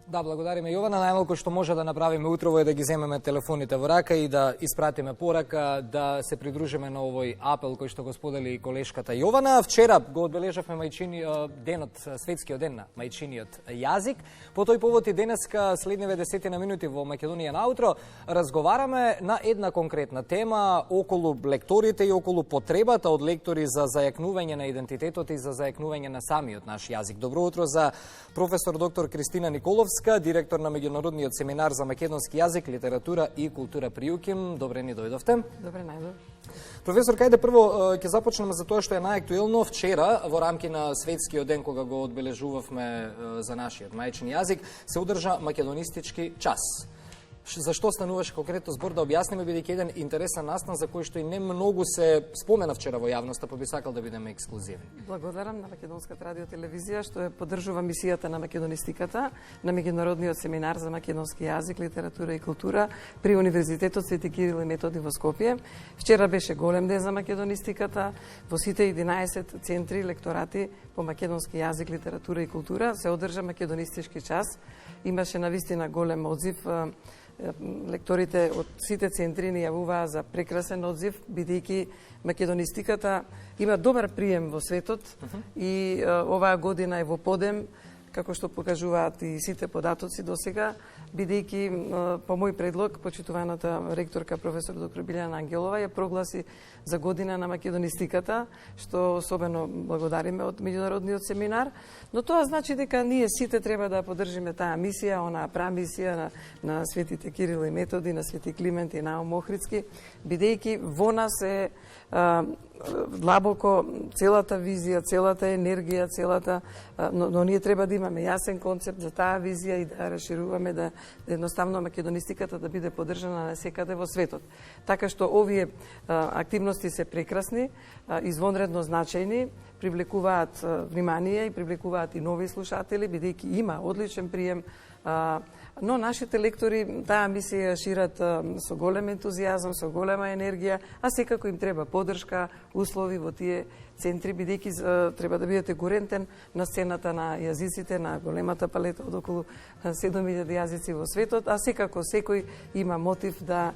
Да, благодариме Јована. Најмалку што може да направиме утрово е да ги земеме телефоните во рака и да испратиме порака, да се придружиме на овој апел кој што го сподели и колешката Јована. Вчера го одбележавме денот, светскиот ден на мајчиниот јазик. По тој повод и денеска следниве 10 минути во Македонија на утро разговараме на една конкретна тема околу лекторите и околу потребата од лектори за зајакнување на идентитетот и за зајакнување на самиот наш јазик. Добро утро за професор доктор Кристина Николовска, директор на Меѓународниот семинар за македонски јазик, литература и култура при ЮКИМ. Добре ни дојдовте. Добре, најдов. Професор, кајде прво ќе започнеме за тоа што е најактуелно. Вчера, во рамки на светскиот ден кога го одбележувавме за нашиот мајчин јазик, се одржа македонистички час. За што стануваше конкретно збор, да објасниме, бидејќи еден интересен настан за кој што и не многу се спомена вчера во јавноста, па би сакал да бидеме ексклузивни. Благодарам на Македонската радиотелевизија што ја поддржува мисијата на македонистиката на Меѓународниот семинар за македонски јазик, литература и култура при Универзитетот Свети Кирил и Методи во Скопје. Вчера беше голем ден за македонистиката. Во сите 11 центри лекторати по македонски јазик, литература и култура се одржа македонистички час. Имаше навистина голем одзив. Лекторите од сите центри ни јавуваа за прекрасен одзив, бидејќи македонистиката има добар прием во светот и оваа година е во подем, како што покажуваат и сите податоци до сега, бидејќи по мој предлог почитуваната ректорка професор доктор Билјана Ангелова ја прогласи за година на македонистиката, што особено благодариме од меѓународниот семинар, но тоа значи дека ние сите треба да поддржиме таа мисија, онаа прамисија на светите Кирил и Методи, на свети Климент и Наум Охридски, бидејќи во нас е длабоко целата визија, целата енергија, но ние треба да имаме јасен концепт за таа визија и да расшируваме, да едноставно македонистиката да биде поддржана насекаде во светот. Така што овие активности се прекрасни, извонредно значајни, привлекуваат внимание и привлекуваат и нови слушатели, бидејќи има одличен прием, но нашите лектори таа мисија шират со голем ентузијазам, со голема енергија, а секако им треба поддршка, услови во тие центри, бидејќи треба да бидете курентен на сцената на јазиците, на големата палета од околу 7000 јазици во светот, а секако секој има мотив да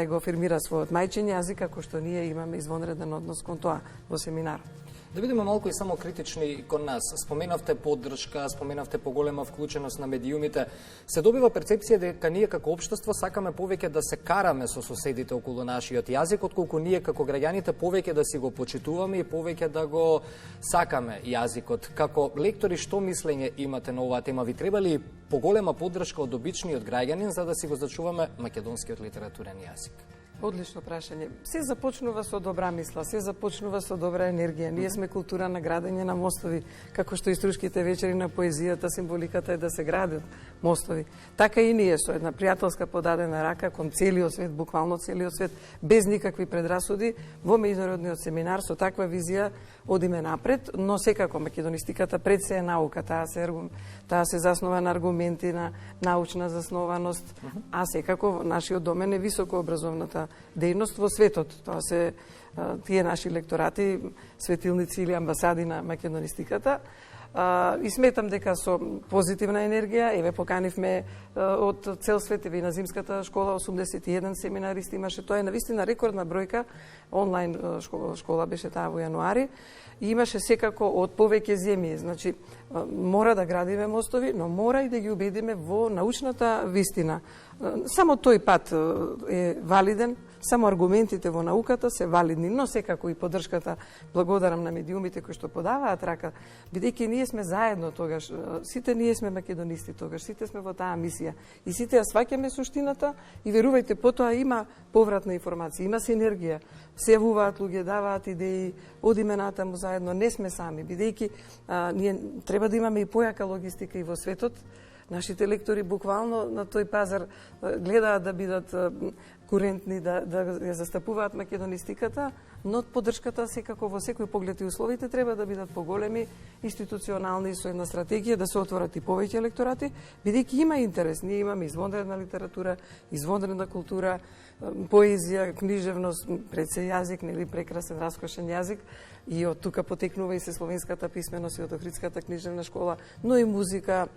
го афирмира својот мајчин јазик, како што ние имаме извонреден однос кон тоа во семинарот. Да бидеме малку и само критични кон нас. Споменавте поддршка, споменавте поголема вклученост на медиумите. Се добива перцепција дека ние како општество сакаме повеќе да се караме со соседите околу нашиот јазик, отколку ние како граѓаните повеќе да си го почитуваме и повеќе да го сакаме јазикот. Како лектори, што мислење имате на оваа тема? Ви треба ли поголема поддршка од обичниот граѓанин за да си го зачуваме македонскиот литературен јазик? Одлично прашање. Се започнува со добра мисла, се започнува со добра енергија. Ние сме култура на градење на мостови, како што иструшките вечери на поезијата, символиката е да се градат мостови. Така и ние со една пријателска подадена рака кон целиот свет, буквално целиот свет, без никакви предрасуди, во меѓународниот семинар со таква визија одиме напред, но секако македонистиката пред се е наука, таа се заснова на аргументи, на научна заснованост, а секако нашиот домен е високообразовната дејност во светот. Тоа се тие наши лекторати, светилници или амбасади на македонистиката. И сметам дека со позитивна енергија, еве поканивме од цел свет, еве и на зимската школа 81 семинаристи имаше, тоа е навистина рекордна бројка, онлайн школа беше таа во јануари, и имаше секако од повеќе земји. Значи, мора да градиме мостови, но мора и да ги убедиме во научната вистина. Само тој пат е валиден, само аргументите во науката се валидни, но секако и поддршката, благодарам на медиумите кои што подаваат рака, бидејќи ние сме заедно тогаш, сите ние сме македонисти тогаш, сите сме во таа мисија и сите ја сваќаме суштината и верувајте, потоа има повратна информација, има синергија, се јавуваат луѓе, даваат идеи, одиме натаму заедно, не сме сами, бидејќи ние треба да имаме и појака логистика и во светот. Нашите лектори буквално на тој пазар гледаат да бидат курентни, да ја застапуваат македонистиката, но поддршката секако во секој поглед и условите треба да бидат поголеми, институционални, со една стратегија да се отворат и повеќе лекторати, бидејќи има интерес. Ние имаме извонредна литература, извонредна култура, поезија, книжевност, пред се јазик, нели прекрасен, раскошен јазик. и од тука потекнува и се словенската писменост и од Охридската книжевна школа, но и музика,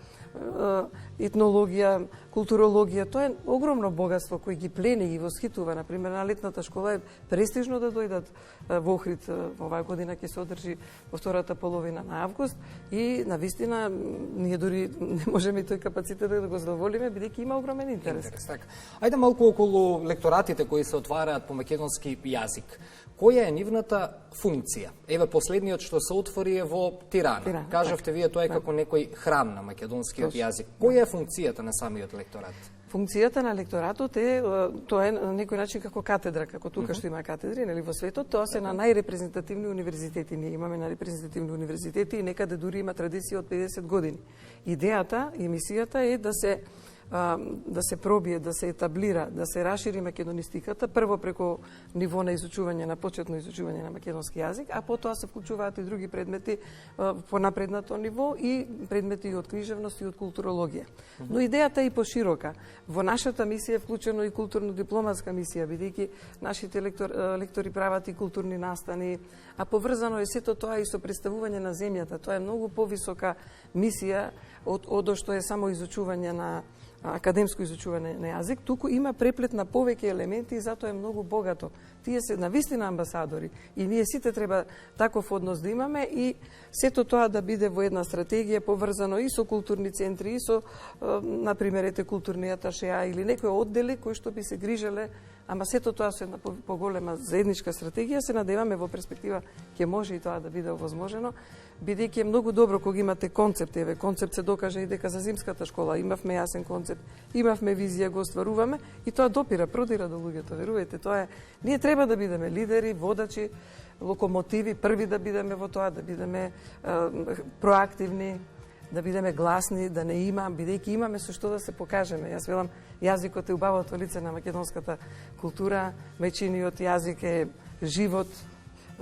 етнологија, културологија. Тоа е огромно богатство кој ги плени, ги восхитува. Например, на летната школа е престижно да дојдат во Охрид. Оваа година ќе се одржи во втората половина на август и навистина ние дури не можеме тој капацитет да го задоволиме, бидејќи има огромен интерес. Така. Ајде малку околу лекторатите кои се отвараат по македонски јазик. Која е нивната функција? Еве последниот што се отвори е во Тирана. Кажавте вие тоа е како некој храм на македонскиот јазик. Која е функцијата на самиот лекторат? Функцијата на лекторатот е, тоа е на некој начин како катедра, како тука што има катедри, нели во светот, тоа се на најрепрезентативни универзитети. Ние имаме на репрезентативни универзитети и некаде дури има традиција од 50 години. Идејата и мисијата е да се пробие, да се етаблира, да се расшири македонистиката, прво преку ниво на изучување, на почетно изучување на македонски јазик, а потоа се вклучуваат и други предмети по напреднато ниво и предмети и од книжевност и од културологија. Но идејата е и поширока. Во нашата мисија е вклучено и културно-дипломатска мисија, бидејќи нашите лектори прават и културни настани, а поврзано е сето тоа и со представување на земјата. Тоа е многу повисока мисија од што е само изучување на академско изучување на јазик, туку има преплет на повеќе елементи и затоа е многу богато. Тие се навистина амбасадори и ние сите треба таков однос да имаме и сето тоа да биде во една стратегија поврзано и со културни центри и со, например, културни аташеа или некои оддели кои што би се грижеле, ама сето тоа со една поголема заедничка стратегија, се надеваме во перспектива ќе може и тоа да биде овозможено, бидејќи е многу добро кога имате концепт. Еве, концепт се докажа и дека за зимската школа имавме јасен концепт, имавме визија, го остваруваме и тоа продира до луѓето, верувајте, тоа е. Ние треба да бидеме лидери, водачи, локомотиви, први да бидеме во тоа, да бидеме проактивни, да бидеме гласни, да не бидејќи имаме со што да се покажеме. Јас велам, јазикот е убавото лице на македонската култура, мајчиниот јазик е живот,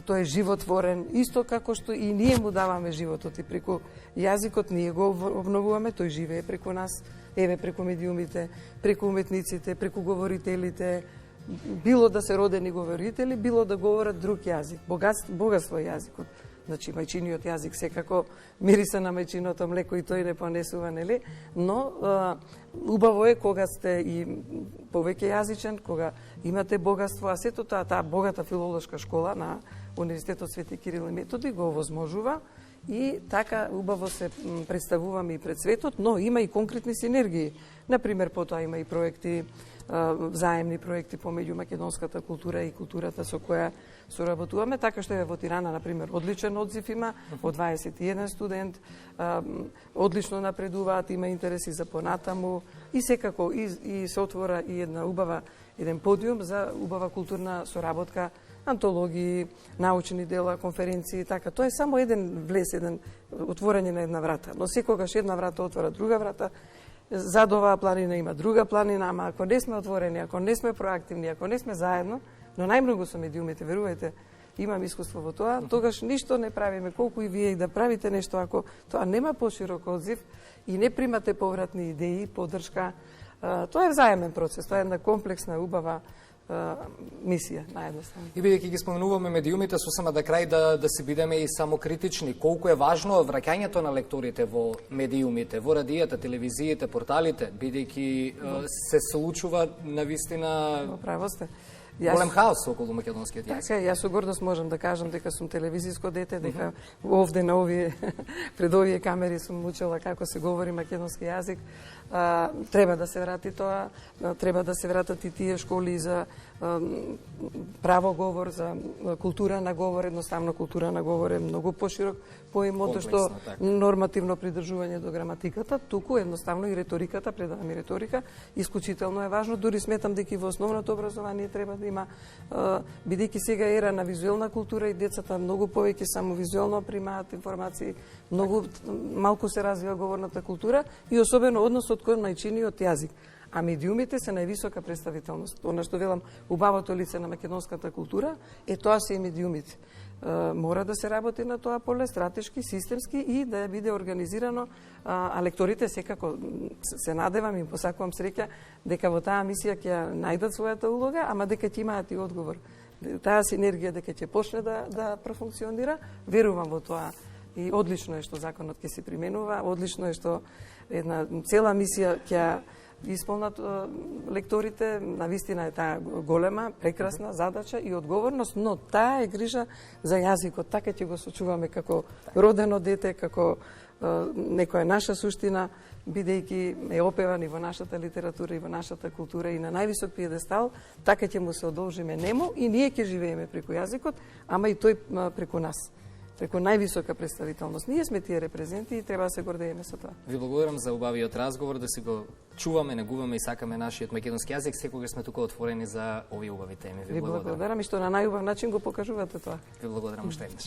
тој е животворен, исто како што и ние му даваме животот и преку јазикот ние го обновуваме, тој живее преку нас, еве преку медиумите, преку уметниците, преку говорителите, било да се родени говорители, било да говорат друг јазик, богатство е јазикот. Значи, мајчиниот јазик секако мириса на мајчиното млеко и тој не понесува, нели? Но убаво е кога сте и повеќе јазичен, кога имате богатство, а сето тоа, таа богата филолошка школа на Универзитетот Свети Кирил и Методи го овозможува и така убаво се представуваме и пред светот, но има и конкретни синергии. Например, потоа има и проекти, заемни проекти помеѓу македонската култура и културата со која соработуваме, така што е во Тирана, например, одличен одзив има, од 21 студент, одлично напредуваат, има интереси за понатаму и секако и се отвора и еден подиум за убава културна соработка, антологии, научни дела, конференции, така. Тоа е само еден влез, еден отворање на една врата, но секогаш една врата отвора друга врата. Зад оваа планина има друга планина, ама ако не сме отворени, ако не сме проактивни, ако не сме заедно, но најмногу со медиумите, верувајте, имам искуство во тоа, тогаш ништо не правиме, колку и вие и да правите нешто, ако тоа нема поширок одзив и не примате повратни идеи, поддршка, тоа е заемен процес, тоа е една комплексна, убава мисија, наједноставно. И бидејќи ги споменуваме медиумите, сосема да крај да се бидеме и самокритични. Колку е важно враќањето на лекторите во медиумите, во радијата, телевизиите, порталите, бидејќи се случува навистина право сте. Голем хаос околу македонскиот јазик. Така, јас со гордост можам да кажам дека сум телевизиско дете, дека овде на овие пред овие камери сум учела како се говори македонски јазик. Треба да се врати тоа, треба да се вратат и тие школи за право говор, за култура на говор, едноставно култура на говор е многу поширок поим од што нормативно придржување до граматиката, туку едноставно и реториката, предавам и риторика, исклучително е важно, дури сметам дека и во основното образование треба да има, бидејќи сега ера на визуелна култура и децата многу повеќе само визуелно примаат информации, многу малку се развива говорната култура и особено односот кон мајчиниот јазик. А медиумите се највисока представителност. Она што велам, убавото лице на македонската култура е тоа се и медиумите. Мора да се работи на тоа поле стратешки, системски и да биде организирано, а лекторите секако се надевам и посакувам среќа дека во таа мисија ќе најдат својата улога, ама дека ќе имаат и одговор. таа синергија дека ќе почне да профункционира. Верувам во тоа и одлично е што законот ќе се применува, одлично е што една цела мисија ќе исполнат лекторите, навистина е таа голема, прекрасна задача и одговорност, но таа е грижа за јазикот, така ќе го сочуваме како родено дете, како некоја наша суштина, бидејќи е опеван и во нашата литература и во нашата култура и на највисок пиедестал, така ќе му се одолжиме нему и ние ќе живееме преку јазикот, ама и тој преку нас. Преку највисока представителност. Ние сме тие репрезенти и треба да се гордееме со тоа. Ви благодарам за убавиот разговор, да се го чуваме, негуваме и сакаме нашиот македонски јазик. Секогаш сме тука отворени за овие убави теми. Ви благодарам и што на најубав начин го покажувате тоа. Ви благодарам уште еднаш.